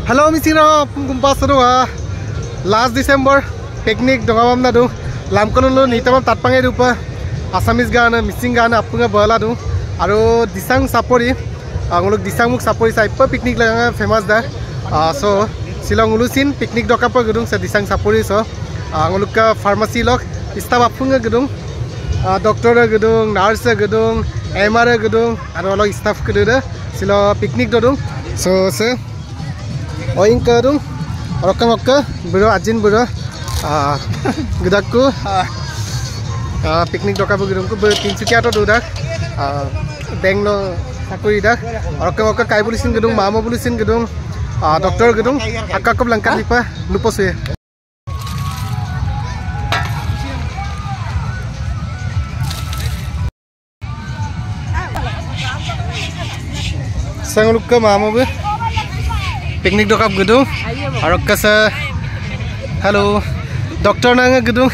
Hello, Misira, Kumpasaro, last December, picnic, Dongamadu, Lamkolo, Nitama Tapanga Rupa, Assamese Ghana, Missing Ghana, Apunga Baladu, Aro, Disang Sapori, Anguluk Disangmuk Sapori, Saipa picnic famous there. So, Silangulusin, picnic Dokapa Gudung, Disang Sapori, so, Anguluka pharmacy lock, Istawapunga Gudung, Doctor Gudung, Nurse Gudung, MR Gudung, and all staff Gududa, Silo picnic Dodung. So, sir. Oing kerung, orang orang bero ajin bero, gedaku, piknik doka bergerung ku bertinsukia atau dudak, Bangalore aku idak, orang orang kai bulisin gedung, mama bulisin gedung, dokter gedung, akak kau belangkat lipa, lupa sih. Sang luka mama ber. Picnic dokap gedung, arok kasa, hello, dokter nanga gedung,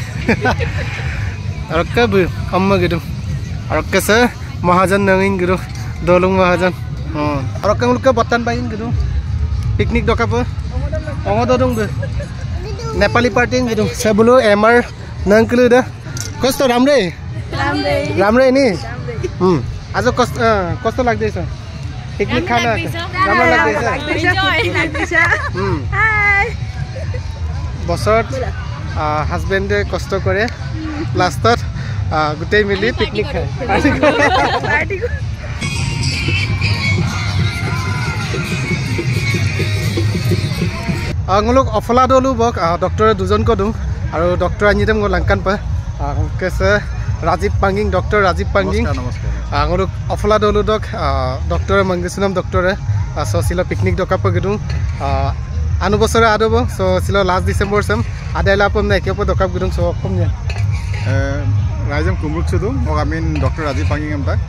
arok kabu, amma gedung, arok kasa, mahajan nangin gedung, dolung mahajan, arok kang luka batan bayin gedung, picnic dokap, ongo dodong ber, Nepali party gedung, sebulu MR nangkelu dah, kosto ramre ini, aso kosto lag desa. Picnic khana ramla lagde enjoy hi bosot husband kosto kore lastot gutei mili picnic khai party anguluk ofla dolu bok doctor dujon ko dung aru doctor anidem go langkan pa kese Rajiv Panging, Dr. Rajiv Panging. Anguruk ofla dolu dok, Dr. Mangesunam Dr. So sila picnic dok apa gedung. Anu bosora ado bang, so sila last December sem. Ada lapom na ekyo po dokap gedung so komnya. Rajam kumruk sudum, o amin Dr. Rajiv Panging am tak.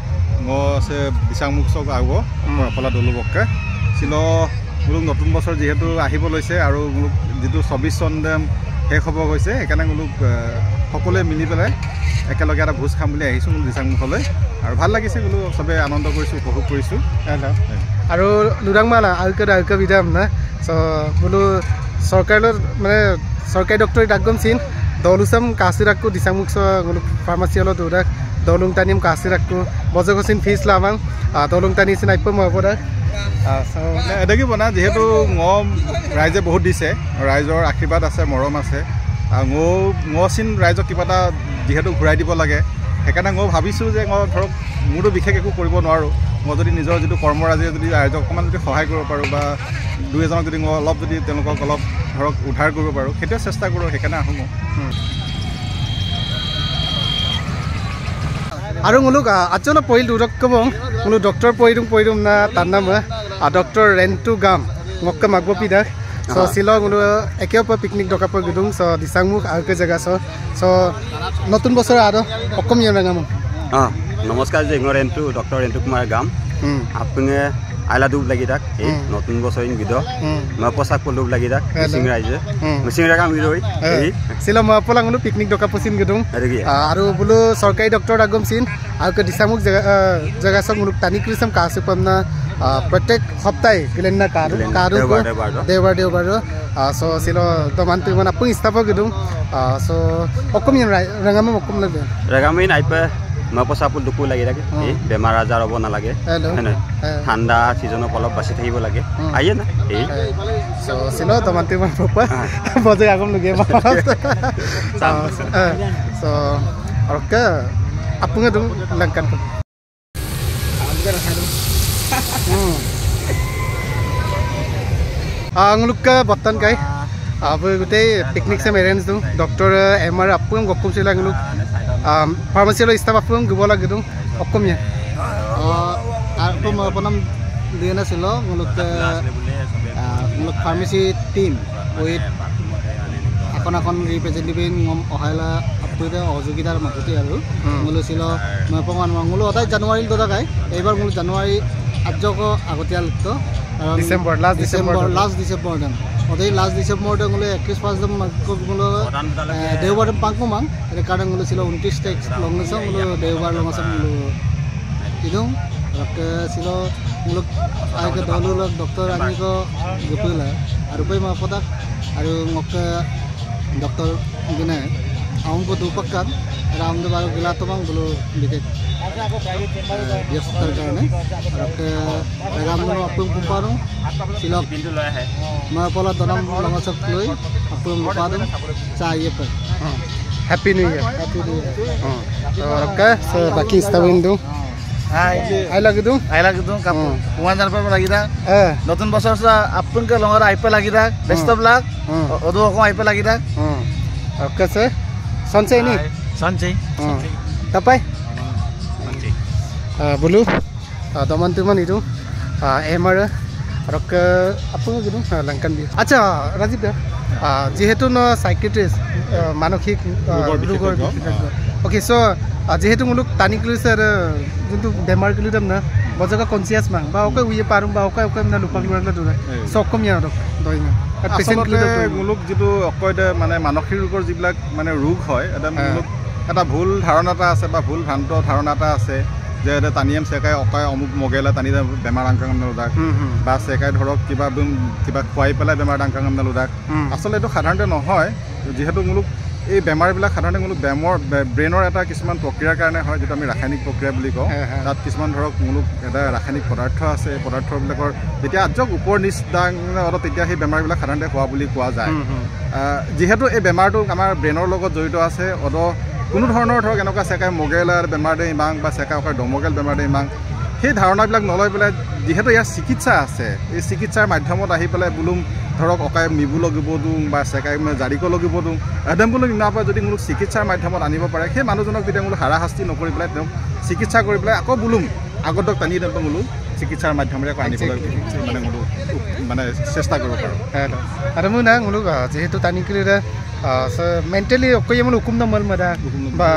Ngo se disang mukso ago, ofla dolu bokke. Sila gulung notun bosor jehetu ahibo loise aru guluk jitu 24 son dem শেষ হ'ব গৈছে একানে গলুক সকলে মিলি পেলাই একেলগে এটা ভোজ খাম বুলি আহিছো দিসাংমুখলৈ আৰু ভাল লাগিছে গলু সবে আনন্দ কৰিছো উপভোগ কৰিছো আৰু লুৰাংমালা আলকা বিদাম না সো বলু সরকারের মানে সরকারি ডক্টর ডাকগম সিন দলুসাম কাসিরাকু দিসাংমুখ গলু ফার্মাসি হলো দুরাক দলুং তানিম কাসিরাকু বজগসিন ফিস লামাং দলুং তানি সিন আইপ মবদা এডাকি বনা যেহেতু ৰাইজে বহুত দিছে ৰাইজৰ আশীৰ্বাদ আছে মৰম আছে চিন ৰাইজক কিবা এটা যেহেতু ঘূৰাই দিব লাগে সেইকাৰণে ভাবিছোঁ যে ধৰক মোৰতো বিশেষ একো কৰিব নোৱাৰোঁ যদি নিজৰ যিটো কৰ্মৰাজিৰে যদি ৰাইজক অকণমান যদি সহায় কৰিব পাৰোঁ বা দুই এজনক যদি অলপ যদি তেওঁলোকক অলপ ধৰক উদ্ধাৰ কৰিব পাৰোঁ সেইটোৱে চেষ্টা কৰোঁ সেইকাৰণে আহোঁ আৰু মুলুক আচলতে পইল দুৰক কবং মুলু ডক্টৰ পইৰুম না তাৰ নাম ডক্টৰ ৰেন্টু গাম মক্কা মাগবপিদা সো সিলো মুলু একেও পিকনিক ডকাপ গদুং সো দিসাংমুখ আলকে জায়গা সো নতুন বছৰ আৰু অকমিয়া নাগাম নমস্কাৰ যে ৰেন্টু ডক্টৰ ৰেন্টু কুমাৰ গাম আপুনি আইলা দুব লাগি থাক এই নতুন বছৰ ইন বিদ মই পোছাক পলুব লাগি থাক মিচিং ৰাইজে মিচিং ৰাগাম বিৰই এই সিলো মই পলাংলু পিকনিক ডকাপ সিন গদুং আৰু বুলু সরকারি ডক্টর আগম সিন আলকে দিসাংমুখ জায়গা সব মুলুক তানি ক্রিসম কাসে পমনা প্রত্যেক সপ্তাহে গলেন না কারু দেওবার সো সিলো তমান তুই মানে আপনি স্টাফ গদুং সো অকমিয়া রাগাম অকম লাগে রাগামিন আইপা মই পোছাপুল দুকু লাগি থাকে এই বেমাৰ আজাৰ হ'ব নালাগে ঠাণ্ডা সিজনত অলপ বাচি থাকিব লাগে আইয়ে না এই সো সিলো তমান তুই মানে প্ৰপাৰ বজে আগম লগে সো অৰকে আপুনি দুং langkan angluka batan kai abu gutei picnic sem arrange dung doctor MR apung gokum sila ngluk pharmacy lo staff apung gubola gedung okumnya aku panam diana silo ngluk pharmacy team with akon representative ngom ohaila aptude ojogitar makuti aru ngulu silo mapongan ngulu otai January to dakai ebar ngulu January ajoko agotial to last December dan otai last December dan ngulu 21 pas dam ngulu deobar pangku mang rekadang ngulu silo 29 text longso ngulu deobar longso ngulu idung ke silo muluk ay ke dalulak doktor ani ko gupula arupai ma padak aru ngok doktor gina aum ko dupakkan ram do baru gila tomang bulu bidet biastar karne arak ram no apung pumparung silok ma pola tanam langasok loi apung pumparum cha ye per Happy New Year. Oke, sebaki setahun I lagi tu kamu. Puan jangan pernah lagi dah. Notun bosor sa apun ke longar IPL lagi dah. Best of luck. Odo aku IPL lagi dah. Oke sir. Sunset ni. Sunset. Tapai. Bulu. Teman-teman itu. Emar. Oke apa gitu? Langkan dia. Acha Rajiv ya. যেহেতু ন psychiatrist মানসিক ৰোগৰ okay so যেহেতু মুলুক টানি ক্লিসাৰ যোনটো বেমাৰ কিলুদম না বজকা conscious মান বা ওকে উইয়ে পাৰুম বা ওকে ওকে না লুপাক লুৰানলা দৰে সব কমিয়া দক দইনা পেশেন্ট কিলুদম মুলুক যেটো অকয়দে মানে মানসিক ৰোগৰ যিবিলাক মানে ৰোগ হয় এটা মুলুক এটা ভুল ধাৰণা এটা আছে বা ভুল ভ্ৰান্ত ধাৰণা এটা আছে যে টানিয়াম চেকাই অকাই অমুক মগেলা টানি বেমাৰ আংকাং নলুদাক বা চেকাই ধৰক কিবা খুৱাই পেলাই বেমাৰ আংকাং নলুদাক আচলতে এইটো সাধাৰণতে নহয় যিহেতু মুলুক এই বেমাৰবিলাক সাধাৰণতে মুলুক ব্ৰেইনৰ এটা কিছুমান প্ৰক্ৰিয়াৰ কাৰণে হয় যেটো আমি ৰাসায়নিক প্ৰক্ৰিয়া বুলি কওঁ তাত কিছুমান ধৰক মুলুক এটা ৰাসায়নিক পদাৰ্থ আছে পদাৰ্থবিলাকৰ যেতিয়া আজক ওপৰ নিচ দাং তেতিয়া সেই বেমাৰবিলাক সাধাৰণতে হোৱা বুলি কোৱা যায় যিহেতু এই বেমাৰটো আমাৰ ব্ৰেইনৰ লগত জড়িত আছে কোনো ধৰণৰ ধৰক এনেকুৱা চেকাই মগেলাৰ বেমাৰ দে ইমাং বা চেকাই অকাৰ ডমগেল বেমাৰ দে ইমাং সেই ধাৰণাবিলাক নলয় পেলাই যিহেতু ইয়াৰ চিকিৎসা আছে এই চিকিৎসাৰ মাধ্যমত আহি পেলাই বুলুম ধৰক অকাই মিবু লাগিব দিওঁ বা চেকাই জাৰিক লাগিব দিওঁ এদম বুলুম ইমানপৰা যদি মোক চিকিৎসাৰ মাধ্যমত আনিব পাৰে সেই মানুহজনক যেতিয়া মোক হাৰাশাস্তি নকৰি পেলাই তেওঁক চিকিৎসা কৰি পেলাই আকৌ বুলুম আগতক টানি দিব বোলো চিকিৎসাৰ মাধ্যমেৰে আকৌ আনিবলৈ মানে মোলো মানে চেষ্টা কৰিব পাৰোঁ আৰু মই না মোলো যেহেতু টানি কিলে মেণ্টেলি অকয়ে মানে হুকুম নমল মদা বা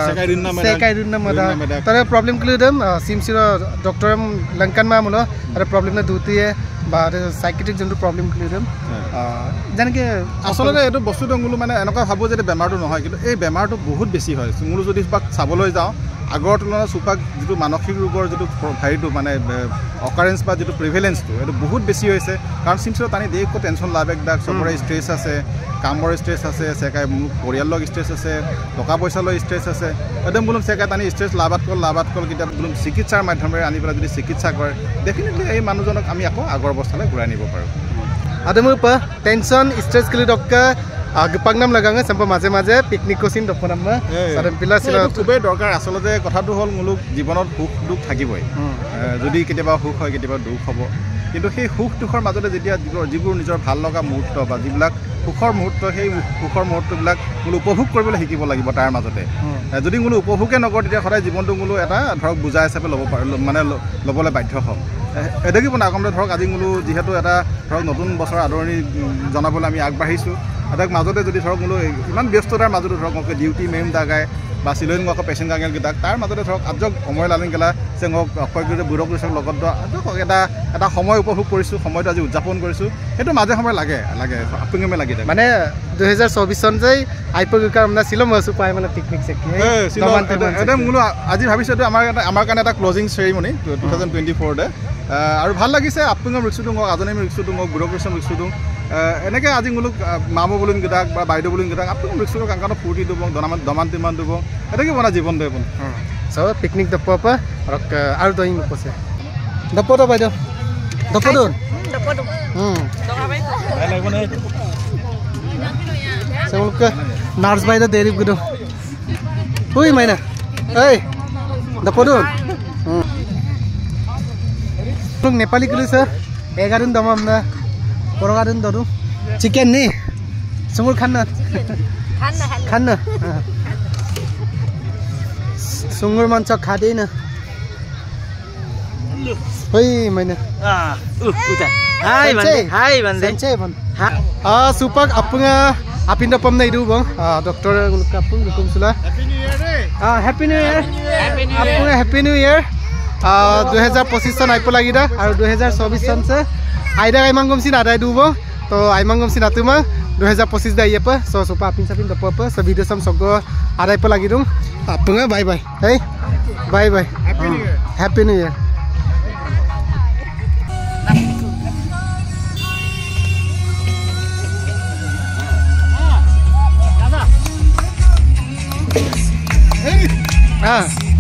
সেকাই দিন না মদা তাৰে প্ৰব্লেম কিলে দম সিমসিৰ ডক্টৰ লংকান মা মোলো আৰু প্ৰব্লেম না দুটিয়ে বা সাইকিয়াট্ৰিক যোনটো প্ৰব্লেম কিলে দম যেনেকৈ আচলতে এইটো বস্তুটো মোলো মানে এনেকুৱা ভাবোঁ যে বেমাৰটো নহয় কিন্তু এই বেমাৰটো বহুত বেছি হয় মোলো যদি চাবলৈ যাওঁ আগৰ তুলনাত চুপাক যিটো মানসিক ৰোগৰ যিটো হেৰিটো মানে অকাৰেঞ্চ বা যিটো প্ৰিভেলেঞ্চটো এইটো বহুত বেছি হৈছে কাৰণ চিমচিৰ টানি দেশকো টেনশ্যন লাভ একদাক চবৰে ষ্ট্ৰেছ আছে কামৰ ষ্ট্ৰেছ আছে চেকাই পৰিয়ালৰ ষ্ট্ৰেছ আছে টকা পইচালৈ ষ্ট্ৰেছ আছে একদম বোলো চেকাই টানি ষ্ট্ৰেছ লাভাত কল কেতিয়া বোলো চিকিৎসাৰ মাধ্যমেৰে আনি পেলাই যদি চিকিৎসা কৰে ডেফিনেটলি এই মানুহজনক আমি আকৌ আগৰ অৱস্থালৈ ঘূৰাই নিব পাৰোঁ আদমৰ পৰা টেনশ্যন ষ্ট্ৰেছ কিলি ডক্কা পাকনাম লগাঙে সম্পূৰ্ণ মাজে মাজে পিকনিক কোচিন দপনামা সাধাৰণ পিলা ছিল খুবেই দৰকাৰ আচলতে কথাটো হ'ল মোলোক জীৱনত সুখ দুখ থাকিবই যদি কেতিয়াবা সুখ হয় কেতিয়াবা দুখ হ'ব কিন্তু সেই সুখ দুখৰ মাজতে যেতিয়া যিবোৰ নিজৰ ভাল লগা মুহূৰ্ত বা যিবিলাক সুখৰ মুহূৰ্ত সেই সুখৰ মুহূৰ্তবিলাক মোলো উপভোগ কৰিবলৈ শিকিব লাগিব তাৰ মাজতে যদি মোলো উপভোগে নকৰোঁ তেতিয়া সদায় জীৱনটো মোলো এটা ধৰক বুজা হিচাপে ল'ব মানে ল'বলৈ বাধ্য হ'ম এদেগি বনাই কমতে ধৰক আজি মোলো যিহেতু এটা ধৰক নতুন বছৰ আদৰণি জনাবলৈ আমি আগবাঢ়িছোঁ তাক মাজতে যদি ধৰক মোলো ইমান ব্যস্ততাৰ মাজতো ধৰক মোক ডিউটি মেম দাগায় বা চিলনি মোক পেচেণ্ট গাঙেল গীতাক তাৰ মাজতে ধৰক আজক সময় লালিং গেলা যে মোক অক্ষয় বুঢ়ক গৈছে লগত এটা সময় উপভোগ কৰিছোঁ সময়টো আজি উদযাপন কৰিছোঁ সেইটো মাজে সময় লাগে আপুনিমে লাগি থাকে মানে 2024 চন যে আইপিএল কামনা ছিল মসু পাই মানে পিকনিক চেকি একদম মোলো আজি ভাবিছোঁ এইটো আমাৰ কাৰণে এটা ক্লজিং চেৰিমনি 2024 দে আৰু ভাল লাগিছে আপুনিম ৰিক্সুটো মোক আজনিম ৰিক্সুটো মোক বুঢ়ক ৰিক্সুটো এনেকৈ আজি মোলোক মামু বুলিন গীতাক বা বাইদেউ বুলিন গীতাক আপুনি ৰিক্সুটো কাংকানো ফূৰ্তি দিব দমান তিমান দিব এনেকৈ বনা জীৱন দিব চব পিকনিক দপপা আৰু দই নপছে দপটো বাইদেউ দপটো সেগুলোকে নার্স বাইদেউ দেরি গুলো ওই মাইনা এই দপটো নেপালি কিলো স্যার 11 দিন দমাম না 11 দিন ধরু চিকেন নি সমুর খান না সুঙ্গুর মাংস খা দেই না ওই মাইনা Hai bande. Supak apinda pamna idu bang. Doktor kapung hukum sula. Happy New Year. Happy New Year. 2025 son aipo lagi dah. Aru 2024 son se. Aida aimangom sin ada idu bang. To aimangom sin atu mah 2025 dah iya pa. So supa apin sapin dapo apa. Se video sam sogo ada aipo lagi dong. Apunga bye bye. Hey. Bye bye. Happy New Year. Ah.